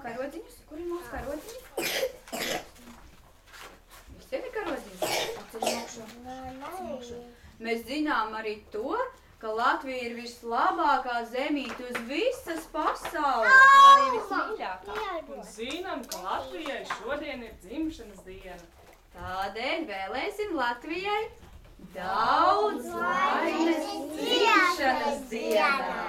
karodziņus? Kur ir mūsu karodziņi? Visiem ir karodziņi? Mēs zinām arī to, ka Latvija ir vislabākā zemīte uz visas pasaules. Arī vismīļākā. Un zinām, ka Latvijai šodien ir dzimšanas diena. Tādēļ vēlēsim Latvijai daudz laimes dzimšanas dienā!